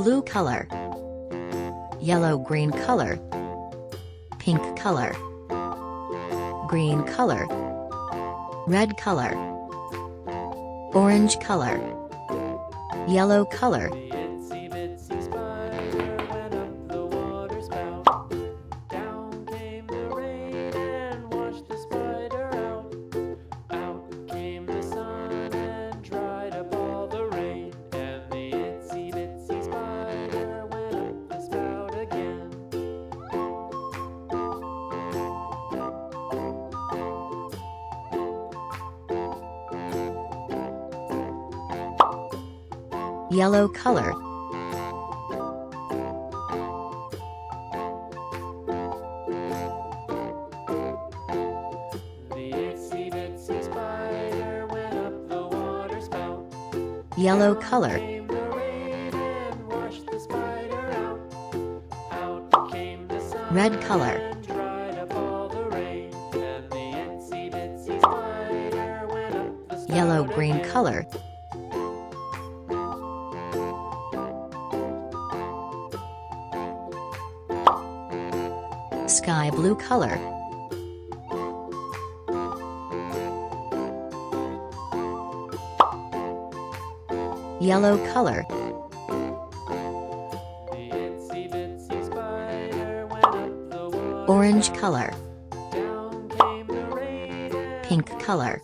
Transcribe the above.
blue color, yellow-green color, pink color, green color, red color, orange color, yellow color. The itsy bitsy spider went up the water spout. Down came the rain and washed the spider out. Out came the sun and dried up all the rain. And the itsy bitsy spider went up the spout again. Yellow color, The itsy bitsy spider went up the water spout. yellow color, Came the rain and washed the spider out. Out came the sun red color, and dried up all the rain. And the itsy bitsy spider went up the spout yellow-green again. color, sky blue color, yellow color, The itsy bitsy spider went up the water orange spout. color, Down came the rain and pink color,